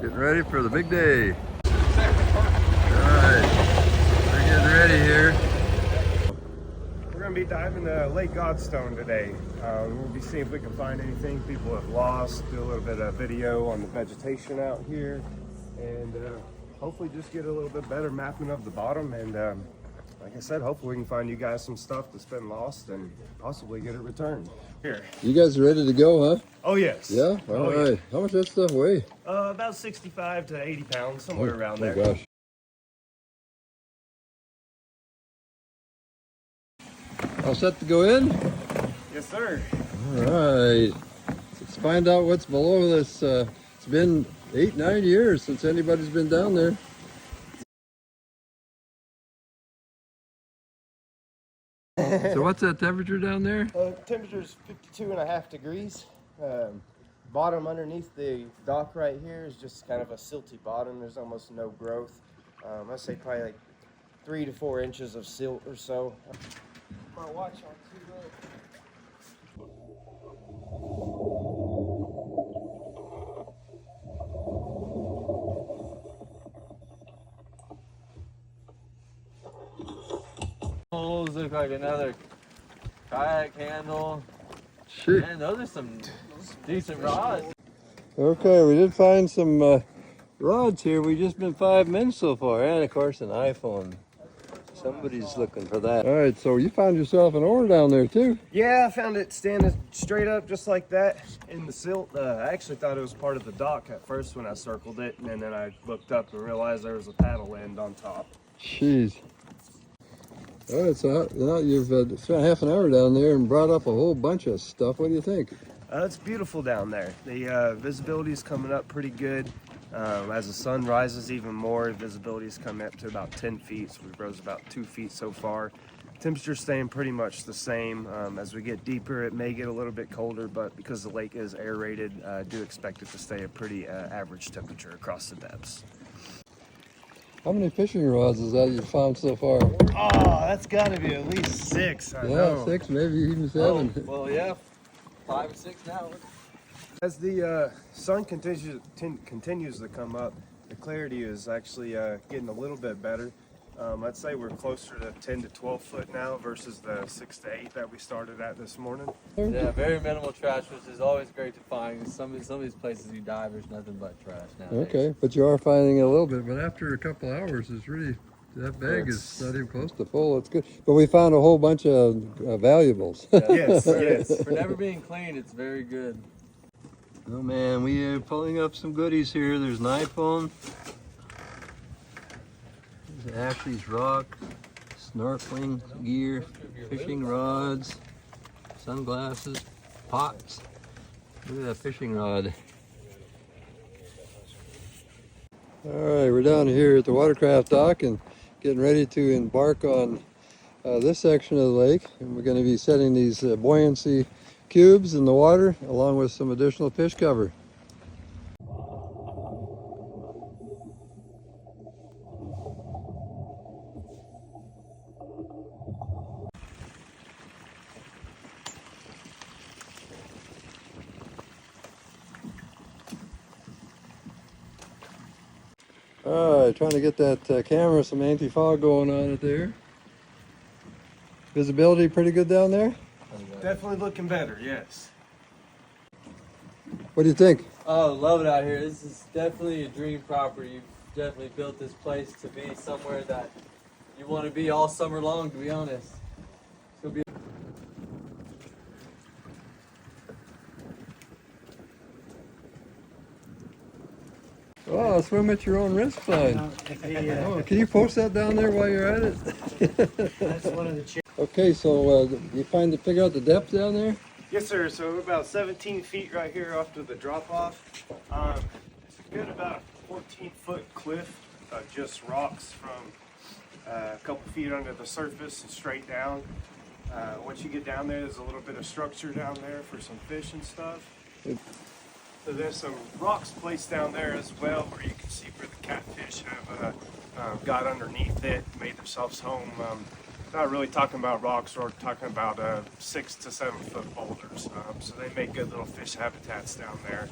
Getting ready for the big day. Alright, we're getting ready here. We're going to be diving to Lake Godstone today. We'll be seeing if we can find anything people have lost, do a little bit of video on the vegetation out here, and hopefully just get a little bit better mapping of the bottom. And like I said, hopefully we can find you guys some stuff that's been lost and possibly get it returned. Here. You guys are ready to go, huh? Oh, yes. Yeah? Alright. Yeah. How much does that stuff weigh? About 65 to 80 pounds, somewhere around there. Oh, gosh. All set to go in? Yes, sir. Alright. Let's find out what's below this. It's been 8-9 years since anybody's been down there. So what's that temperature down there? Temperature is 52.5 degrees. Bottom underneath the dock right here is just kind of a silty bottom. There's almost no growth. I'd say probably like 3 to 4 inches of silt or so. My watch on too low. Those look like another kayak handle. Shit. Man, those are some decent rods. Okay, we did find some rods here. We've just been 5 minutes so far, and of course an iPhone. Somebody's looking for that. All right, so you found yourself an oar down there too. Yeah, I found it standing straight up just like that in the silt. I actually thought it was part of the dock at first when I circled it, and then I looked up and realized there was a paddle end on top. Jeez. All right, so now you've spent half an hour down there and brought up a whole bunch of stuff. What do you think? It's beautiful down there. The visibility is coming up pretty good. As the sun rises even more, visibility is coming up to about 10 feet. So we've rose about 2 feet so far. Temperature's staying pretty much the same. As we get deeper, it may get a little bit colder, but because the lake is aerated, I do expect it to stay a pretty average temperature across the depths. How many fishing rods is that you've found so far? Oh, that's got to be at least 6. I know. 6, maybe even 7. Oh, well, yeah, 5 or 6 now. As the sun continues to come up, the clarity is actually getting a little bit better. I'd say we're closer to 10 to 12 foot now versus the 6 to 8 that we started at this morning. Yeah, very minimal trash, which is always great to find. Some of these places you dive, there's nothing but trash now. Okay, but you are finding a little bit. But after a couple hours, it's really, that bag is not even close to full. It's good. But we found a whole bunch of valuables. Yes, yes. For never being clean, it's very good. Oh man, we are pulling up some goodies here. There's an iPhone. There's Ashley's rock, snorkeling gear, fishing rods, sunglasses, pots. Look at that fishing rod. All right, we're down here at the watercraft dock and getting ready to embark on this section of the lake. And we're going to be setting these buoyancy cubes in the water along with some additional fish cover. All right, trying to get that camera some anti-fog going on it there. Visibility pretty good down there? Definitely looking better, yes. What do you think? Oh, love it out here. This is definitely a dream property. You've definitely built this place to be somewhere that you want to be all summer long, to be honest. It's gonna be Oh, swim at your own risk sign. Oh, can you post that down there while you're at it? That's one of the Okay, so you figure out the depth down there? Yes, sir. So we're about 17 feet right here after the drop-off. It's a good about 14-foot cliff, just rocks from a couple feet under the surface and straight down. Once you get down there, there's a little bit of structure down there for some fish and stuff. So there's some rocks placed down there as well, where you can see where the catfish have got underneath it, made themselves home. Not really talking about rocks, or talking about 6 to 7 foot boulders. So they make good little fish habitats down there.